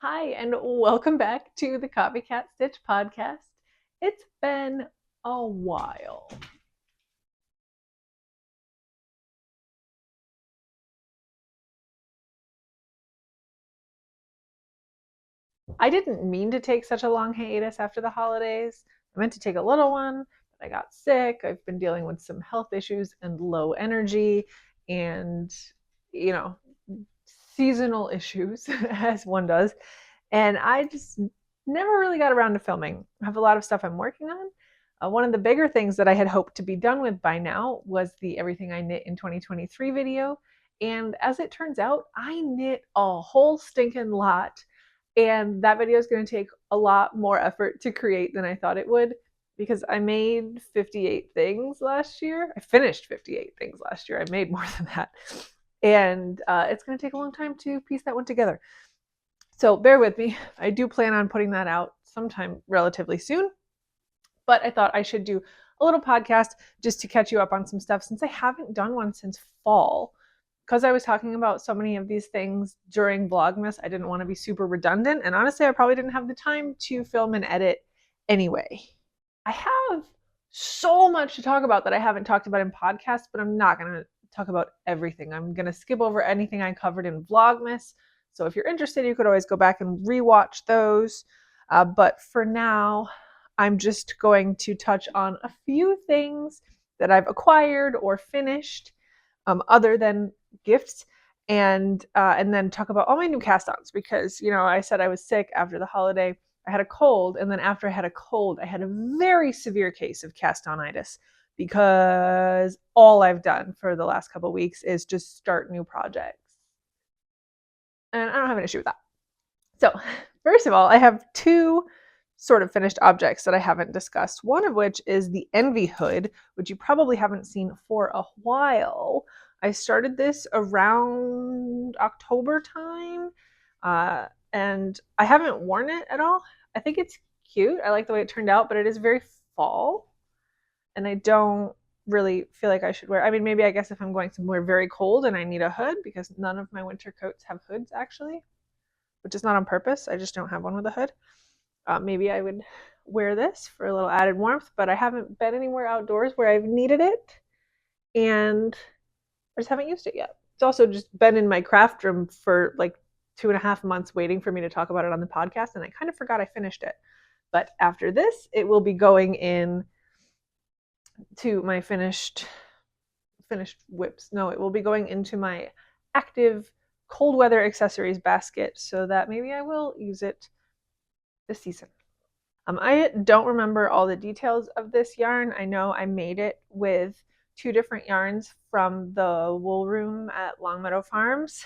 Hi, and welcome back to the Copycat Stitch podcast. It's been a while. I didn't mean to take such a long hiatus after the holidays. I meant to take a little one, but I got sick. I've been dealing with some health issues and low energy and, you know, seasonal issues, as one does. And I just never really got around to filming. I have a lot of stuff I'm working on. One of the bigger things that I had hoped to be done with by now was the Everything I Knit in 2023 video. And as it turns out, I knit a whole stinking lot. And that video is going to take a lot more effort to create than I thought it would because I made 58 things last year. I finished 58 things last year. I made more than that. And it's going to take a long time to piece that one together. So bear with me. I do plan on putting that out sometime relatively soon. But I thought I should do a little podcast just to catch you up on some stuff since I haven't done one since fall. Because I was talking about so many of these things during Vlogmas, I didn't want to be super redundant. And honestly, I probably didn't have the time to film and edit anyway. I have so much to talk about that I haven't talked about in podcasts, but I'm not going to talk about everything. I'm going to skip over anything I covered in Vlogmas. So if you're interested, you could always go back and rewatch those. But for now, I'm just going to touch on a few things that I've acquired or finished other than gifts, and then talk about all my new cast-ons because, I said I was sick after the holiday. I had a cold, and then after I had a cold, I had a very severe case of cast-onitis because all I've done for the last couple of weeks is just start new projects. And I don't have an issue with that. So, first of all, I have two sort of finished objects that I haven't discussed. One of which is the Envy hood, which you probably haven't seen for a while. I started this around October time, and I haven't worn it at all. I think it's cute. I like the way it turned out, but it is very fall, and I don't really feel like I should wear. I mean, maybe I guess if I'm going somewhere very cold and I need a hood, because none of my winter coats have hoods actually, which is not on purpose. I just don't have one with a hood. Maybe I would wear this for a little added warmth, but I haven't been anywhere outdoors where I've needed it, and I just haven't used it yet. It's also just been in my craft room for like 2.5 months waiting for me to talk about it on the podcast, and I kind of forgot I finished it. But after this, it will be going in to my finished whips. No, it will be going into my active cold weather accessories basket so that maybe I will use it this season. I don't remember all the details of this yarn. I know I made it with 2 different yarns from the wool room at Longmeadow Farms.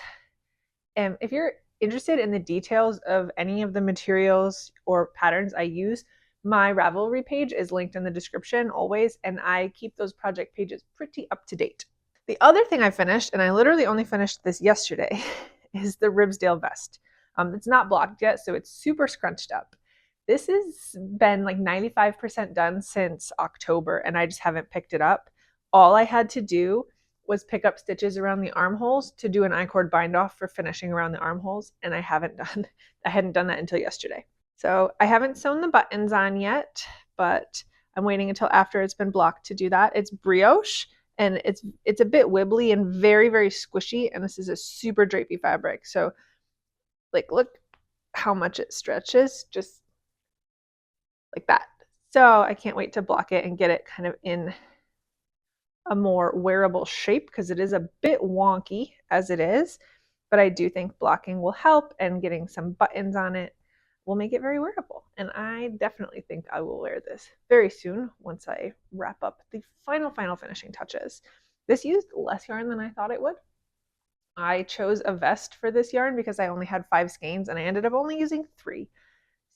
And if you're interested in the details of any of the materials or patterns I use, my Ravelry page is linked in the description always, and I keep those project pages pretty up to date. The other thing I finished, and I literally only finished this yesterday, is the Ribsdale vest. It's not blocked yet, so it's super scrunched up. This has been like 95% done since October, and I just haven't picked it up. All I had to do was pick up stitches around the armholes to do an I-cord bind off for finishing around the armholes, and I hadn't done that until yesterday. So I haven't sewn the buttons on yet, but I'm waiting until after it's been blocked to do that. It's brioche, and it's a bit wibbly and very, very squishy, and this is a super drapey fabric. So like, look how much it stretches, just like that. So I can't wait to block it and get it kind of in a more wearable shape because it is a bit wonky as it is, but I do think blocking will help, and getting some buttons on it will make it very wearable. And I definitely think I will wear this very soon once I wrap up the final finishing touches. This used less yarn than I thought it would. I chose a vest for this yarn because I only had 5 skeins and I ended up only using 3.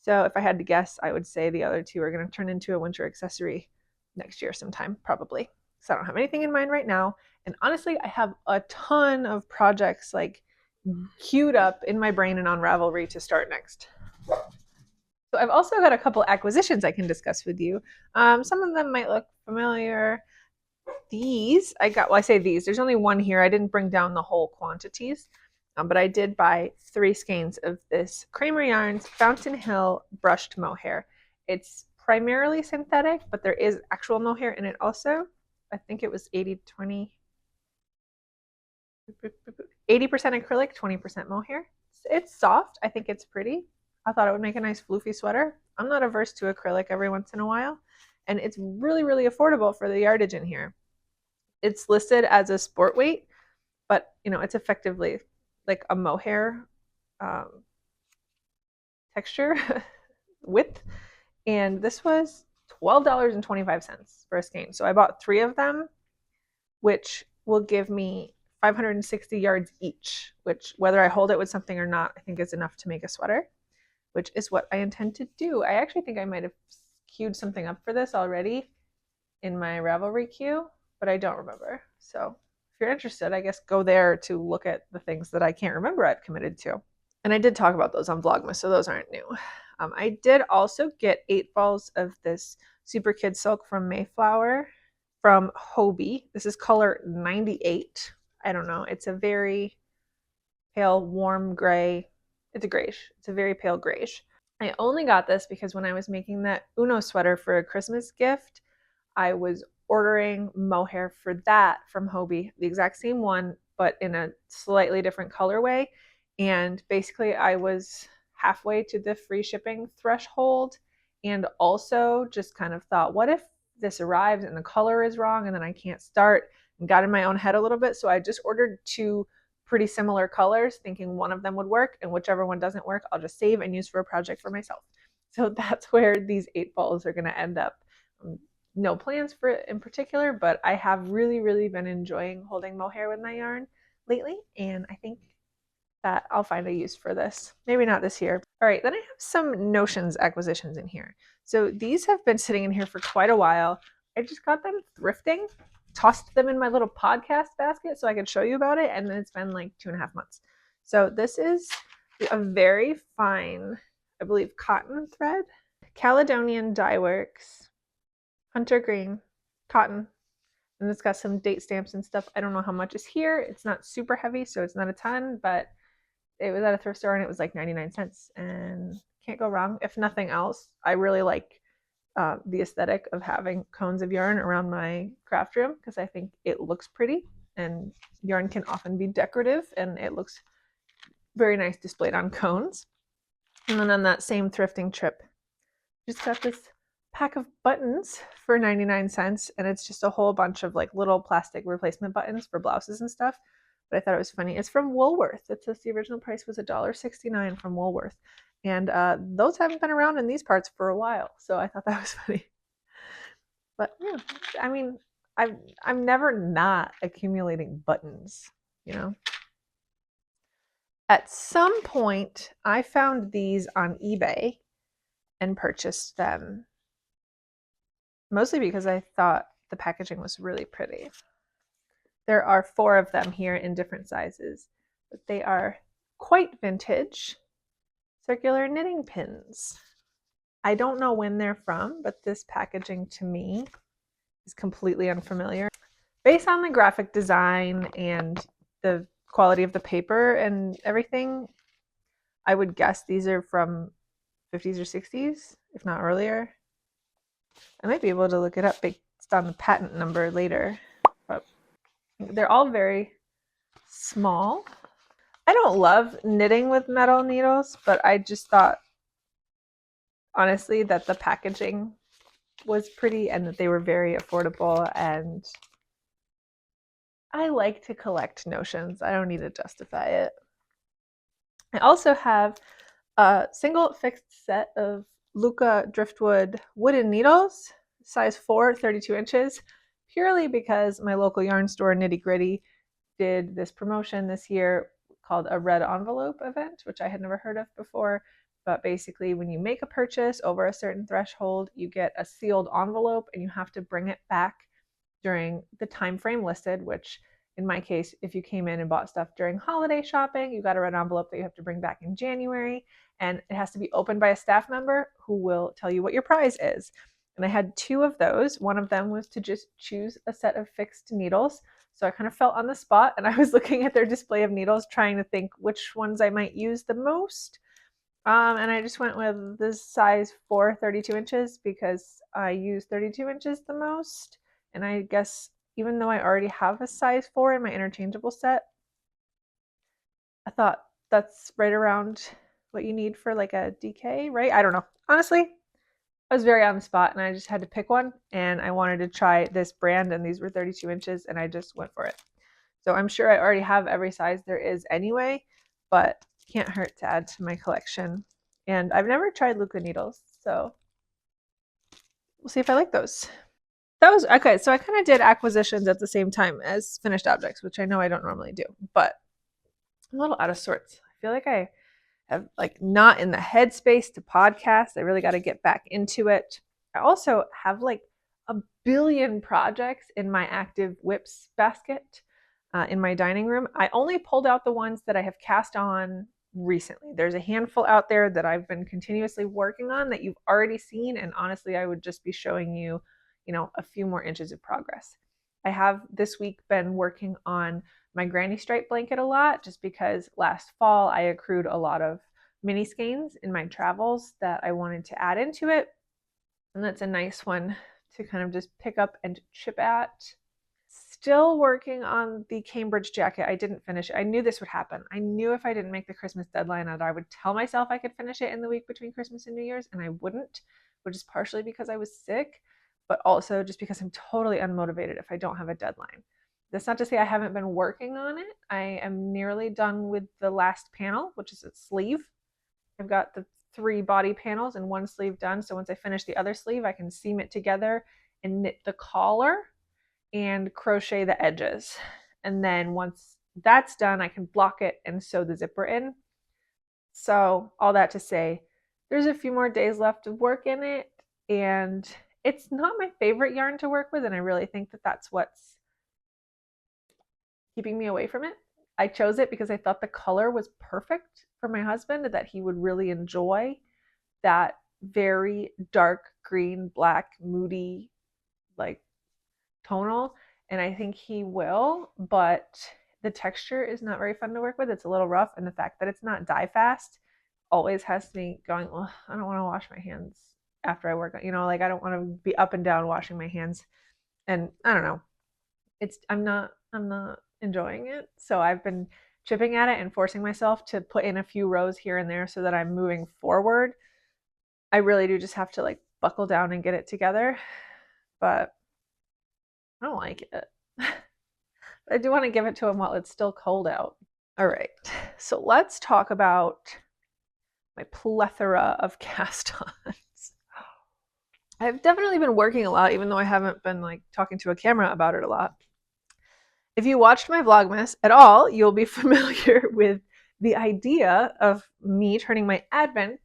So if I had to guess, I would say the other 2 are going to turn into a winter accessory next year sometime, probably. So I don't have anything in mind right now. And honestly, I have a ton of projects like queued up in my brain and on Ravelry to start next. So I've also got a couple acquisitions I can discuss with you. Some of them might look familiar. These I got, well, I say these, there's only one here. I didn't bring down the whole quantities. but I did buy 3 skeins of this Kramer Yarns Fountain Hill brushed mohair. It's primarily synthetic, but there is actual mohair in it also. I think it was 80-20, 80% acrylic, 20% mohair. It's soft. I think it's pretty. I thought it would make a nice floofy sweater. I'm not averse to acrylic every once in a while, and it's really, really affordable for the yardage in here. It's listed as a sport weight, but it's effectively like a mohair texture width, and this was $12.25 for a skein. So I bought 3 of them, which will give me 560 yards each, which, whether I hold it with something or not, I think is enough to make a sweater, which is what I intend to do. I actually think I might have queued something up for this already in my Ravelry queue, but I don't remember. So if you're interested, I guess go there to look at the things that I can't remember I've committed to. And I did talk about those on Vlogmas, so those aren't new. I did also get 8 balls of this Super Kid Silk from Mayflower from Hobie. This is color 98. I don't know. It's a very pale, warm gray. It's a grayish. It's a very pale grayish. I only got this because when I was making that Uno sweater for a Christmas gift, I was ordering mohair for that from Hobie, the exact same one, but in a slightly different colorway. And basically I was halfway to the free shipping threshold, and also just kind of thought, what if this arrives and the color is wrong and then I can't start, and got in my own head a little bit. So I just ordered 2 pretty similar colors, thinking one of them would work, and whichever one doesn't work, I'll just save and use for a project for myself. So that's where these 8 balls are going to end up. No plans for it in particular, but I have really, really been enjoying holding mohair with my yarn lately, and I think that I'll find a use for this. Maybe not this year. All right, then I have some Notions acquisitions in here. So these have been sitting in here for quite a while. I just got them thrifting, tossed them in my little podcast basket so I could show you about it, and then it's been like 2.5 months. So this is a very fine, I believe, cotton thread, Caledonian Dye Works, Hunter Green, cotton, and it's got some date stamps and stuff. I don't know how much is here. It's not super heavy, so it's not a ton, but it was at a thrift store and it was like 99 cents, and can't go wrong. If nothing else, I really like the aesthetic of having cones of yarn around my craft room because I think it looks pretty, and yarn can often be decorative, and it looks very nice displayed on cones. And then on that same thrifting trip, just got this pack of buttons for 99 cents, and it's just a whole bunch of like little plastic replacement buttons for blouses and stuff. But I thought it was funny. It's from Woolworth. It says the original price was $1.69 from Woolworth, and those haven't been around in these parts for a while, so I thought that was funny. But yeah, I mean, I'm never not accumulating buttons, you know. At some point, I found these on eBay and purchased them, mostly because I thought the packaging was really pretty. There are 4 of them here in different sizes, but they are quite vintage circular knitting pins. I don't know when they're from, but this packaging to me is completely unfamiliar. Based on the graphic design and the quality of the paper and everything, I would guess these are from 50s or 60s, if not earlier. I might be able to look it up based on the patent number later, but they're all very small. I don't love knitting with metal needles, but I just thought, honestly, that the packaging was pretty and that they were very affordable, and I like to collect notions. I don't need to justify it. I also have a single fixed set of Luca Driftwood wooden needles, size 4, 32 inches, purely because my local yarn store, Nitty Gritty, did this promotion this year called a red envelope event, which I had never heard of before. But basically, when you make a purchase over a certain threshold, you get a sealed envelope, and you have to bring it back during the time frame listed, which in my case, if you came in and bought stuff during holiday shopping, you got a red envelope that you have to bring back in January, and it has to be opened by a staff member who will tell you what your prize is. And I had 2 of those. One of them was to just choose a set of fixed needles So I kind of felt on the spot, and I was looking at their display of needles, trying to think which ones I might use the most. And I just went with this size 4, 32 inches, because I use 32 inches the most. And I guess even though I already have a size 4 in my interchangeable set, I thought that's right around what you need for like a DK, right? I don't know. Honestly, I was very on the spot, and I just had to pick one, and I wanted to try this brand, and these were 32 inches, and I just went for it. So I'm sure I already have every size there is anyway, but can't hurt to add to my collection. And I've never tried Luca needles, so we'll see if I like those. That was okay. So I kind of did acquisitions at the same time as finished objects, which I know I don't normally do, but I'm a little out of sorts. I feel like I have like not in the headspace to podcast. I really got to get back into it. I also have like a billion projects in my active whips basket in my dining room. I only pulled out the ones that I have cast on recently. There's a handful out there that I've been continuously working on that you've already seen, and honestly, I would just be showing you, a few more inches of progress. I have this week been working on my granny stripe blanket a lot, just because last fall I accrued a lot of mini skeins in my travels that I wanted to add into it. And that's a nice one to kind of just pick up and chip at. Still working on the Cambridge jacket. I didn't finish it. I knew this would happen. I knew if I didn't make the Christmas deadline that I would tell myself I could finish it in the week between Christmas and New Year's, and I wouldn't, which is partially because I was sick, but also just because I'm totally unmotivated if I don't have a deadline. That's not to say I haven't been working on it. I am nearly done with the last panel, which is a sleeve. I've got the 3 body panels and 1 sleeve done. So once I finish the other sleeve, I can seam it together and knit the collar and crochet the edges. And then once that's done, I can block it and sew the zipper in. So all that to say, there's a few more days left of work in it, and it's not my favorite yarn to work with, and I really think that that's what's keeping me away from it. I chose it because I thought the color was perfect for my husband, that he would really enjoy that very dark green, black, moody, like tonal, and I think he will, but the texture is not very fun to work with. It's a little rough, and the fact that it's not dye fast always has me going, well, I don't want to wash my hands after I work, like I don't want to be up and down washing my hands, and I don't know. I'm not enjoying it. So I've been chipping at it and forcing myself to put in a few rows here and there so that I'm moving forward. I really do just have to like buckle down and get it together, but I don't like it. I do want to give it to him while it's still cold out. All right, so let's talk about my plethora of cast-ons. I've definitely been working a lot, even though I haven't been like talking to a camera about it a lot. If you watched my Vlogmas at all, you'll be familiar with the idea of me turning my Advent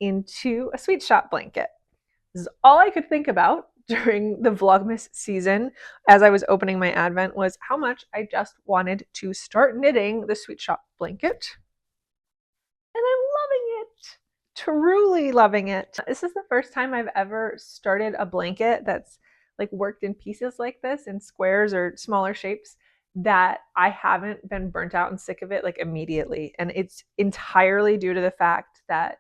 into a sweet shop blanket. This is all I could think about during the Vlogmas season as I was opening my Advent, was how much I just wanted to start knitting the sweet shop blanket. And I'm loving it. Truly loving it. This is the first time I've ever started a blanket that's like worked in pieces like this, in squares or smaller shapes, that I haven't been burnt out and sick of it like immediately. And it's entirely due to the fact that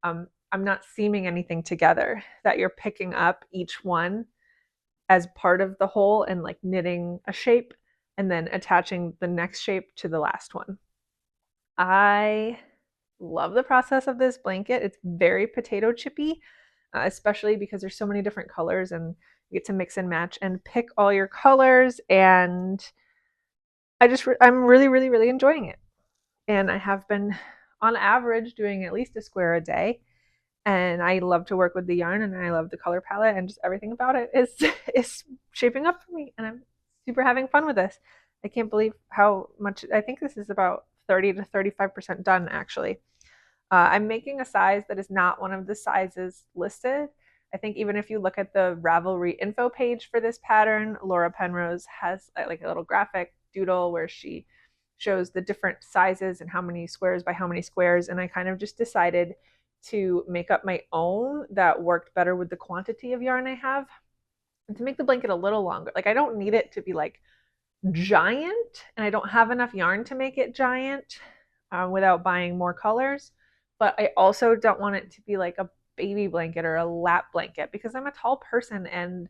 I'm not seaming anything together, that you're picking up each one as part of the whole and like knitting a shape and then attaching the next shape to the last one. I love the process of this blanket. It's very potato chippy, especially because there's so many different colors, and you get to mix and match and pick all your colors, and I'm really, really, really enjoying it. And I have been on average doing at least a square a day, and I love to work with the yarn, and I love the color palette, and just everything about it is shaping up for me, and I'm super having fun with this. I can't believe how much. I think this is about 30 to 35% done, actually. I'm making a size that is not one of the sizes listed. I think even if you look at the Ravelry info page for this pattern, Laura Penrose has like a little graphic doodle where she shows the different sizes and how many squares by how many squares. And I kind of just decided to make up my own that worked better with the quantity of yarn I have, and to make the blanket a little longer. Like I don't need it to be like giant, and I don't have enough yarn to make it giant without buying more colors. But I also don't want it to be like a baby blanket or a lap blanket because I'm a tall person, and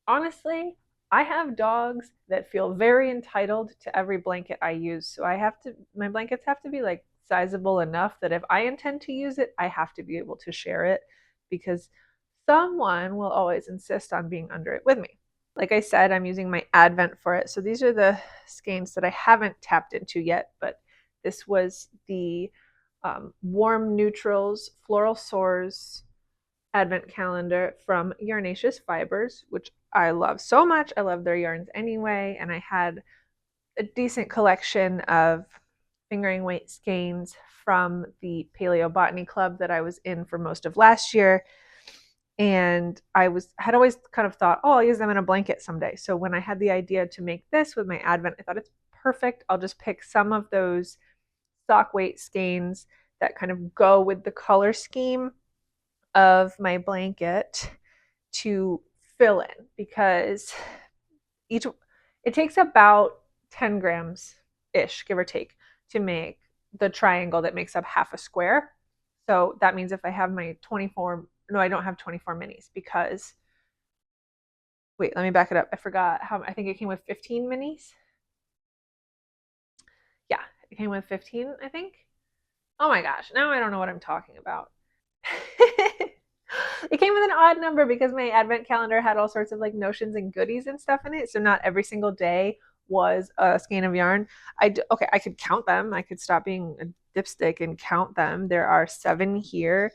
honestly, I have dogs that feel very entitled to every blanket I use. So my blankets have to be like sizable enough that if I intend to use it, I have to be able to share it because someone will always insist on being under it with me. Like I said, I'm using my Advent for it. So these are the skeins that I haven't tapped into yet, but this was the Warm Neutrals Floral Soars Advent calendar from Yarnaceous Fibers, which I love so much. I love their yarns anyway, and I had a decent collection of fingering weight skeins from the Paleo Botany Club that I was in for most of last year. And had always kind of thought, oh, I'll use them in a blanket someday. So when I had the idea to make this with my Advent, I thought it's perfect. I'll just pick some of those stock weight skeins that kind of go with the color scheme of my blanket to fill in, because it takes about 10 grams ish, give or take, to make the triangle that makes up half a square. So that means if I have my 24, no, I don't have 24 minis because, wait, let me back it up. I forgot how, I think it came with 15 minis. Yeah, it came with 15, I think. Oh my gosh, now I don't know what I'm talking about. It came with an odd number because my Advent calendar had all sorts of like notions and goodies and stuff in it. So not every single day was a skein of yarn. Okay, I could count them. I could stop being a dipstick and count them. There are 7 here,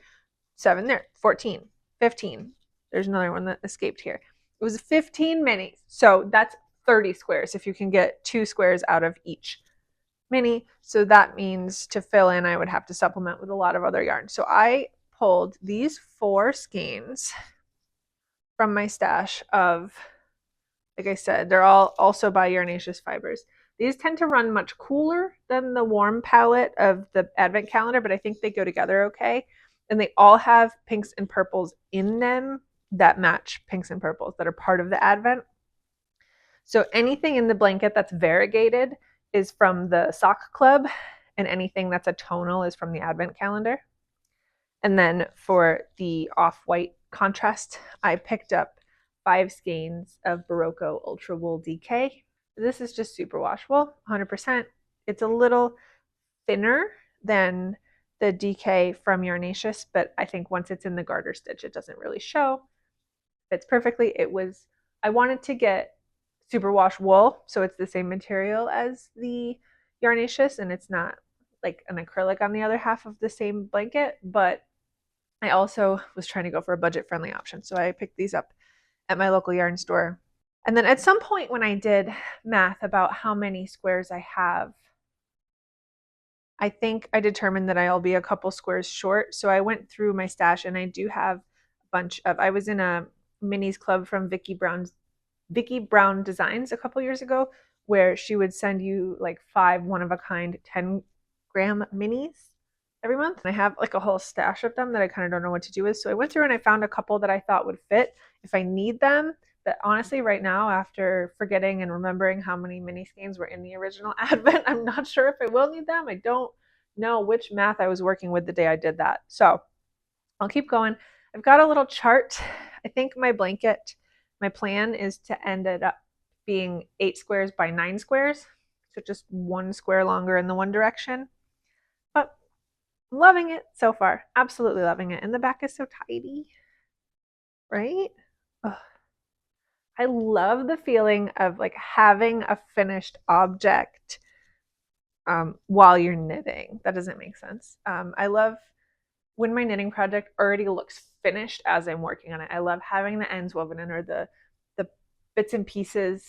7 there, 14, 15. There's another one that escaped here. It was 15 minis. So that's 30 squares if you can get 2 squares out of each mini. So that means to fill in, I would have to supplement with a lot of other yarn. So I pulled these 4 skeins from my stash of, like I said, they're all also by Yarnaceous Fibers. These tend to run much cooler than the warm palette of the Advent calendar, but I think they go together okay. And they all have pinks and purples in them that match pinks and purples that are part of the Advent. So anything in the blanket that's variegated is from the Sock Club, and anything that's a tonal is from the Advent calendar. And then for the off-white contrast, I picked up 5 skeins of Barocco Ultra Wool DK. This is just super washable, 100%. It's a little thinner than the DK from Yarnaceous, but I think once it's in the garter stitch, it doesn't really show. Fits perfectly. I wanted to get superwash wool, so it's the same material as the Yarnaceous, and it's not like an acrylic on the other half of the same blanket, but I also was trying to go for a budget-friendly option, so I picked these up at my local yarn store. And then at some point when I did math about how many squares I have, I think I determined that I'll be a couple squares short. So I went through my stash, and I do have a bunch of, I was in a minis club from Vicki Brown Designs a couple years ago, where she would send you like 5 one-of-a-kind 10-gram minis every month. And I have like a whole stash of them that I kind of don't know what to do with. So I went through and I found a couple that I thought would fit if I need them. But honestly, right now, after forgetting and remembering how many mini skeins were in the original Advent, I'm not sure if I will need them. I don't know which math I was working with the day I did that. So I'll keep going. I've got a little chart. I think my blanket, my plan is to end it up being 8 squares by 9 squares. So just 1 square longer in the one direction. But I'm loving it so far. Absolutely loving it. And the back is so tidy, right? Ugh. I love the feeling of like having a finished object while you're knitting. That doesn't make sense. I love when my knitting project already looks finished as I'm working on it. I love having the ends woven in or the bits and pieces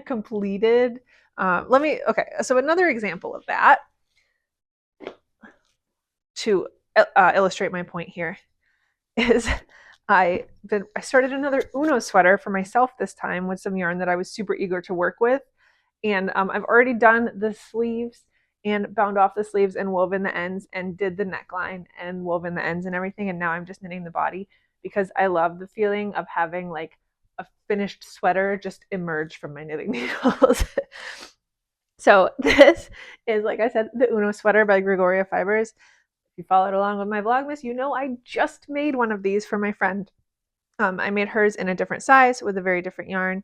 completed. Okay, so another example of that to illustrate my point here is I started another Uno sweater for myself this time with some yarn that I was super eager to work with. And I've already done the sleeves and bound off the sleeves and woven the ends and did the neckline and woven the ends and everything. And now I'm just knitting the body because I love the feeling of having like a finished sweater just emerged from my knitting needles. So this is, like I said, the Uno sweater by Gregoria Fibers. If you followed along with my Vlogmas, you know I just made one of these for my friend. I made hers in a different size with a very different yarn,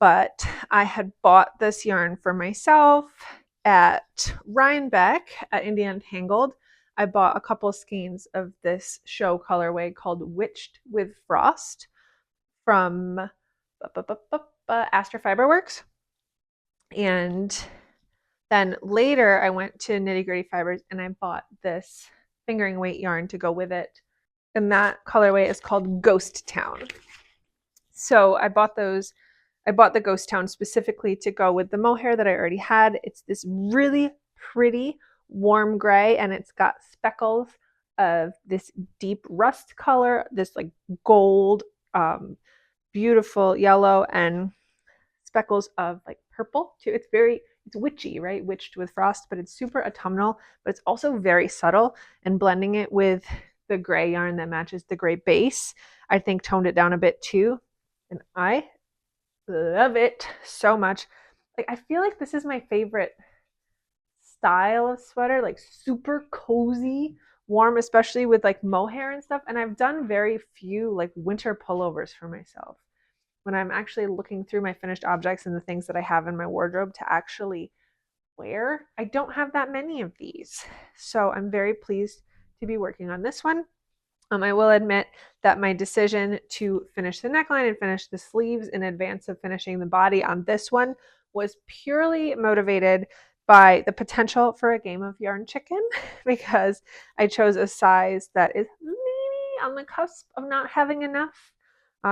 but I had bought this yarn for myself at Rhinebeck at Indiana Tangled. I bought a couple skeins of this show colorway called Witched with Frost from Astor Fiberworks. And then later I went to Nitty Gritty Fibers and I bought this fingering weight yarn to go with it. And that colorway is called Ghost Town. So I bought those. I bought the Ghost Town specifically to go with the mohair that I already had. It's this really pretty warm gray, and it's got speckles of this deep rust color, this like gold, beautiful yellow, and speckles of like purple too. It's witchy, right? Witched with frost, but it's super autumnal, but it's also very subtle, and blending it with the gray yarn that matches the gray base, I think toned it down a bit too. And I love it so much. Like, I feel like this is my favorite style of sweater, like super cozy, warm, especially with like mohair and stuff. And I've done very few like winter pullovers for myself. When I'm actually looking through my finished objects and the things that I have in my wardrobe to actually wear, I don't have that many of these. So I'm very pleased to be working on this one. I will admit that my decision to finish the neckline and finish the sleeves in advance of finishing the body on this one was purely motivated by the potential for a game of yarn chicken, because I chose a size that is maybe on the cusp of not having enough.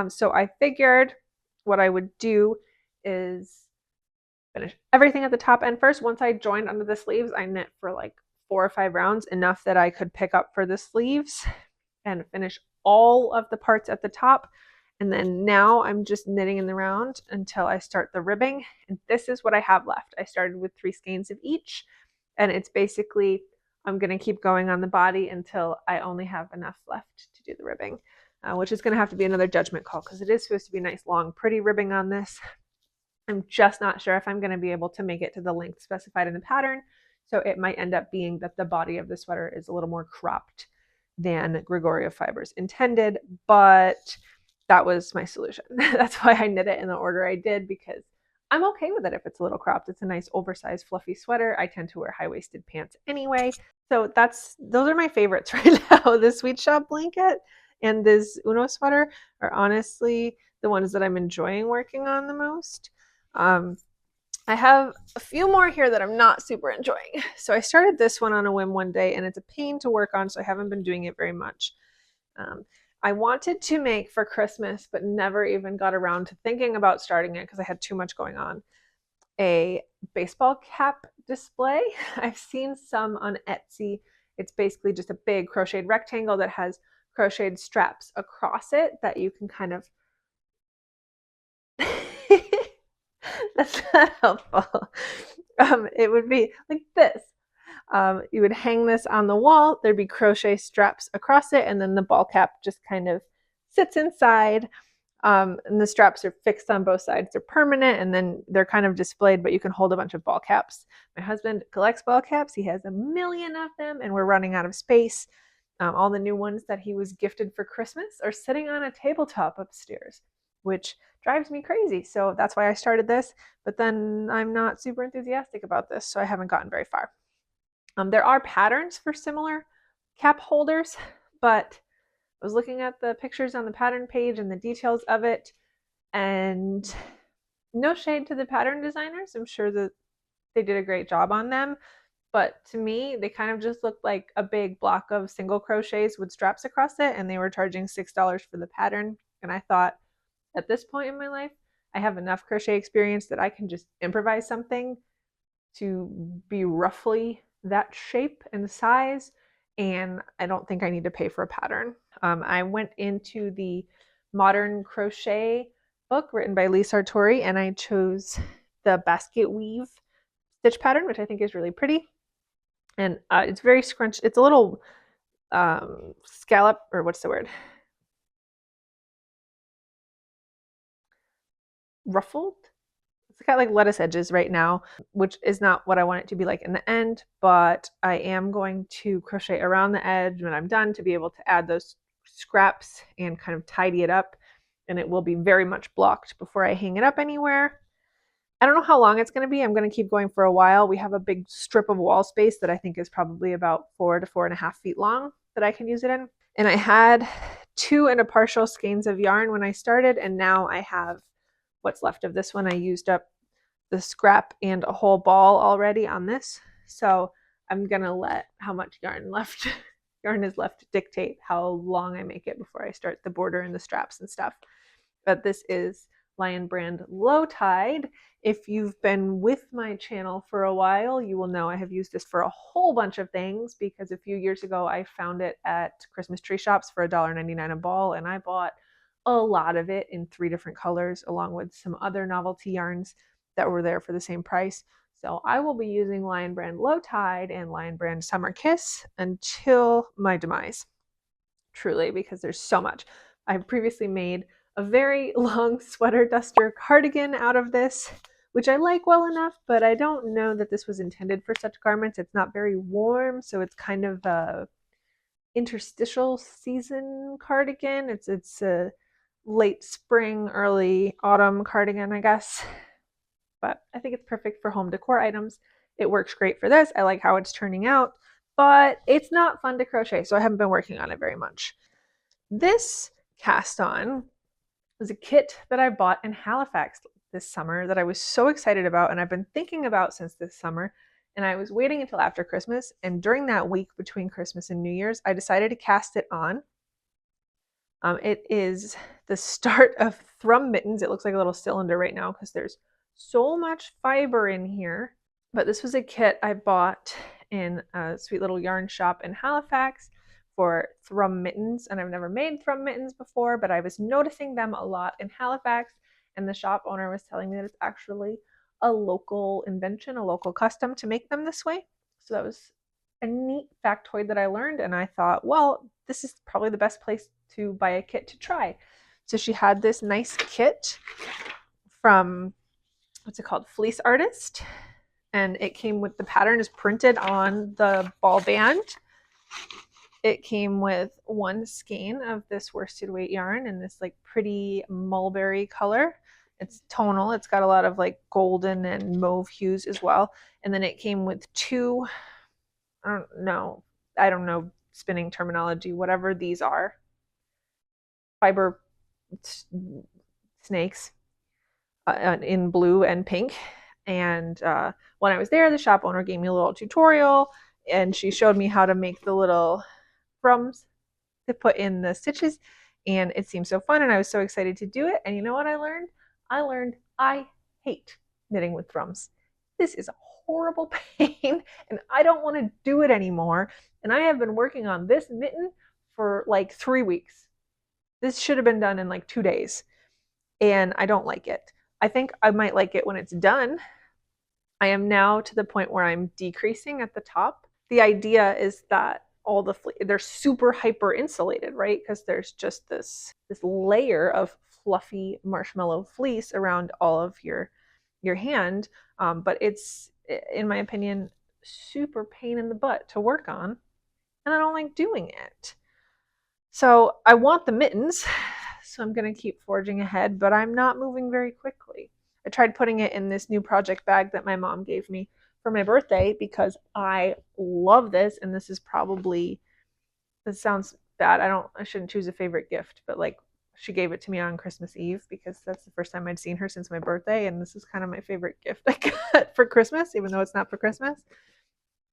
So I figured what I would do is finish everything at the top end first. Once I joined under the sleeves, I knit for like 4 or 5 rounds, enough that I could pick up for the sleeves and finish all of the parts at the top. And then now I'm just knitting in the round until I start the ribbing. And this is what I have left. I started with 3 skeins of each, and it's basically, I'm going to keep going on the body until I only have enough left to do the ribbing, which is going to have to be another judgment call, because it is supposed to be nice, long, pretty ribbing on this. I'm just not sure if I'm going to be able to make it to the length specified in the pattern. So it might end up being that the body of the sweater is a little more cropped than Gregoria Fibers intended, but that was my solution. That's why I knit it in the order I did, because I'm okay with it if it's a little cropped. It's a nice oversized fluffy sweater. I tend to wear high-waisted pants anyway. So those are my favorites right now. The Sweet Shop blanket and this Uno sweater are honestly the ones that I'm enjoying working on the most. I have a few more here that I'm not super enjoying. So I started this one on a whim one day, and it's a pain to work on, so I haven't been doing it very much. I wanted to make for Christmas, but never even got around to thinking about starting it because I had too much going on, a baseball cap display. I've seen some on Etsy. It's basically just a big crocheted rectangle that has crocheted straps across it that you can kind of that's not helpful. It would be like this. You would hang this on the wall. There'd be crochet straps across it, and then the ball cap just kind of sits inside. And the straps are fixed on both sides. They're permanent, and then they're kind of displayed, but you can hold a bunch of ball caps. My husband collects ball caps. He has a million of them, and we're running out of space. All the new ones that he was gifted for Christmas are sitting on a tabletop upstairs, which drives me crazy. So that's why I started this, but then I'm not super enthusiastic about this, so I haven't gotten very far. There are patterns for similar cap holders, but I was looking at the pictures on the pattern page and the details of it, and no shade to the pattern designers. I'm sure that they did a great job on them, but to me, they kind of just looked like a big block of single crochets with straps across it, and they were charging $6 for the pattern. And I thought, at this point in my life, I have enough crochet experience that I can just improvise something to be roughly that shape and size, and I don't think I need to pay for a pattern. I went into the Modern Crochet book written by Lee Sartori, and I chose the basket weave stitch pattern, which I think is really pretty. And it's very scrunched. It's a little scallop, or what's the word? ruffled. It's got like lettuce edges right now, which is not what I want it to be like in the end, but I am going to crochet around the edge when I'm done to be able to add those scraps and kind of tidy it up, and it will be very much blocked before I hang it up anywhere. I don't know how long it's going to be. I'm going to keep going for a while. We have a big strip of wall space that I think is probably about 4 to 4.5 feet long that I can use it in. And I had 2 and a partial skeins of yarn when I started, and now I have what's left of this one. I used up the scrap and a whole ball already on this. So I'm going to let how much yarn is left dictate how long I make it before I start the border and the straps and stuff. But this is Lion Brand Low Tide. If you've been with my channel for a while, you will know I have used this for a whole bunch of things, because a few years ago I found it at Christmas tree shops for $1.99 a ball, and I bought a lot of it in 3 different colors along with some other novelty yarns that were there for the same price. So I will be using Lion Brand Low Tide and Lion Brand Summer Kiss until my demise, truly, because there's so much. I've previously made a very long sweater duster cardigan out of this, which I like well enough, but I don't know that this was intended for such garments. It's not very warm, so it's kind of a interstitial season cardigan. It's a late spring, early autumn cardigan, I guess. But I think it's perfect for home decor items. It works great for this. I like how it's turning out, but it's not fun to crochet, so I haven't been working on it very much. This cast on was a kit that I bought in Halifax this summer that I was so excited about, and I've been thinking about since this summer, and I was waiting until after Christmas, and during that week between Christmas and New Year's, I decided to cast it on. It is the start of Thrummed mittens. It looks like a little cylinder right now because there's so much fiber in here, but this was a kit I bought in a sweet little yarn shop in Halifax for Thrummed mittens, and I've never made Thrummed mittens before, but I was noticing them a lot in Halifax, and the shop owner was telling me that it's actually a local invention, a local custom to make them this way. So that was a neat factoid that I learned, and I thought, well, this is probably the best place to buy a kit to try. So she had this nice kit from, what's it called, Fleece Artist, and it came with, the pattern is printed on the ball band. It came with 1 skein of this worsted weight yarn in this like pretty mulberry color. It's tonal. It's got a lot of like golden and mauve hues as well. And then it came with 2, I don't know spinning terminology, whatever these are, fiber snakes in blue and pink. And when I was there, the shop owner gave me a little tutorial, and she showed me how to make the little thrums to put in the stitches, and it seemed so fun, and I was so excited to do it. And you know what I learned? I hate knitting with thrums. This is a horrible pain, and I don't want to do it anymore. And I have been working on this mitten for like 3 weeks. This should have been done in like 2 days, and I don't like it. I think I might like it when it's done. I am now to the point where I'm decreasing at the top. The idea is that all the they're super hyper insulated, right? Because there's just this layer of fluffy marshmallow fleece around all of your hand, but it's, in my opinion, super pain in the butt to work on, and I don't like doing it. So I want the mittens, so I'm going to keep forging ahead, but I'm not moving very quickly. I tried putting it in this new project bag that my mom gave me for my birthday because I love this, and this is probably, this sounds bad, I shouldn't choose a favorite gift, but like, she gave it to me on Christmas Eve because that's the first time I'd seen her since my birthday, and this is kind of my favorite gift I got for Christmas, even though it's not for Christmas.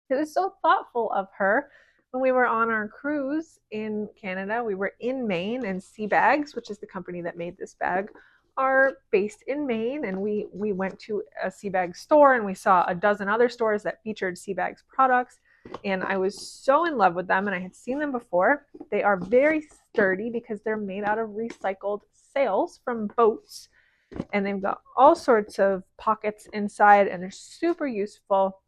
It was so thoughtful of her. When we were on our cruise in Canada, we were in Maine, and Sea Bags, which is the company that made this bag, are based in Maine, and we went to a Sea Bags store, and we saw a dozen other stores that featured Sea Bags products, and I was so in love with them, and I had seen them before. They are very sturdy because they're made out of recycled sails from boats, and they've got all sorts of pockets inside, and they're super useful.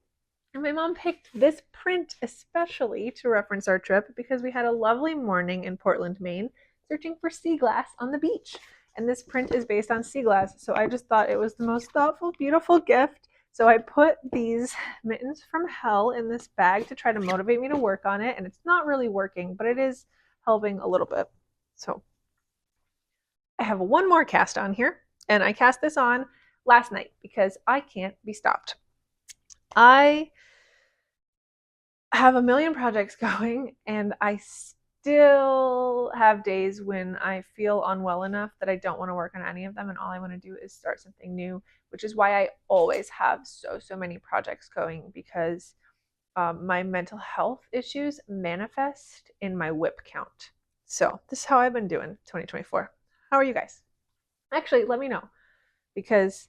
And my mom picked this print especially to reference our trip because we had a lovely morning in Portland, Maine, searching for sea glass on the beach. and this print is based on sea glass, so I just thought it was the most thoughtful, beautiful gift. So I put these mittens from hell in this bag to try to motivate me to work on it, and it's not really working, but it is helping a little bit. So I have one more cast on here, and I cast this on last night because I can't be stopped. I have a million projects going, and I still have days when I feel unwell enough that I don't want to work on any of them, and all I want to do is start something new, which is why I always have so many projects going, because my mental health issues manifest in my whip count. So this is how I've been doing 2024. How are you guys? Actually, let me know, because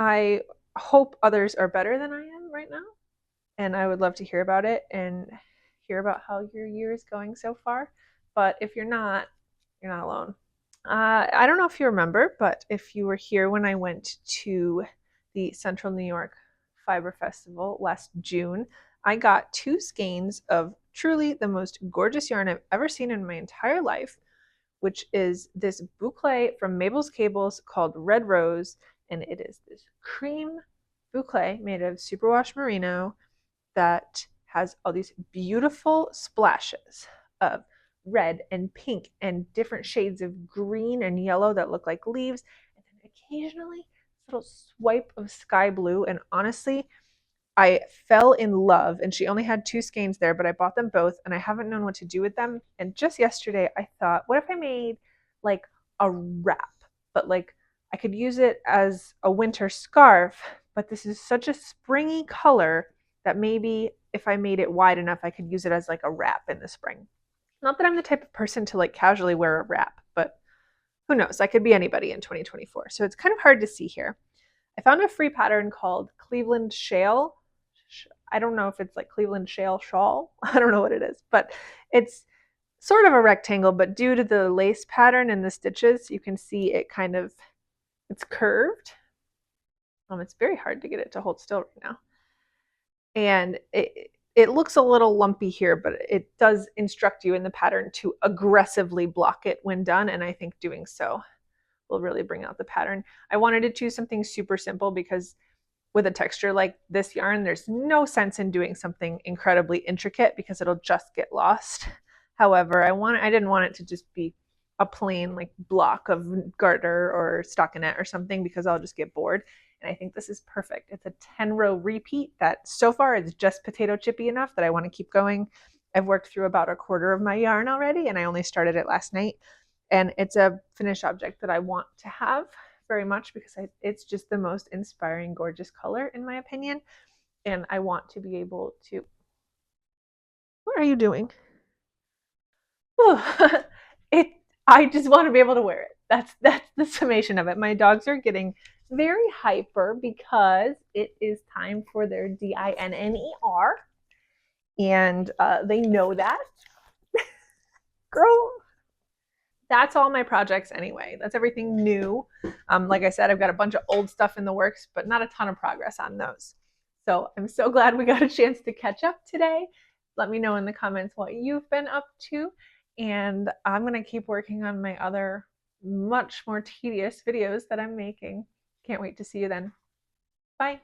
I hope others are better than I am right now, and I would love to hear about it and hear about how your year is going so far. But if you're not alone. I don't know if you remember, but if you were here when I went to the Central New York Fiber Festival last June, I got 2 skeins of truly the most gorgeous yarn I've ever seen in my entire life, which is this bouclé from Mabel's Cables called Red Rose, and it is this cream bouclé made of superwash merino that has all these beautiful splashes of red and pink and different shades of green and yellow that look like leaves, and then occasionally this little swipe of sky blue. And honestly, I fell in love, and she only had 2 skeins there, but I bought them both, and I haven't known what to do with them. And just yesterday I thought, what if I made like a wrap, but like I could use it as a winter scarf, but this is such a springy color that maybe if I made it wide enough, I could use it as like a wrap in the spring. Not that I'm the type of person to like casually wear a wrap, but who knows? I could be anybody in 2024. So it's kind of hard to see here. I found a free pattern called Cleveland Shawl. I don't know if it's like Cleveland Shawl. I don't know what it is, but it's sort of a rectangle, but due to the lace pattern and the stitches, you can see it it's curved. It's very hard to get it to hold still right now. And it looks a little lumpy here, but it does instruct you in the pattern to aggressively block it when done, and I think doing so will really bring out the pattern. I wanted to choose something super simple because with a texture like this yarn, there's no sense in doing something incredibly intricate because it'll just get lost. However, I didn't want it to just be a plain like block of garter or stockinette or something, because I'll just get bored. And I think this is perfect. It's a 10-row repeat that so far is just potato chippy enough that I want to keep going. I've worked through about a quarter of my yarn already, and I only started it last night. And it's a finished object that I want to have very much because it's just the most inspiring, gorgeous color in my opinion. And I want to be able to... What are you doing? I just want to be able to wear it. That's the summation of it. My dogs are getting very hyper because it is time for their DINNER, and they know that. Girl, that's all my projects anyway. That's everything new. Like I said, I've got a bunch of old stuff in the works, but not a ton of progress on those. So I'm so glad we got a chance to catch up today. Let me know in the comments what you've been up to, and I'm going to keep working on my other much more tedious videos that I'm making. Can't wait to see you then. Bye.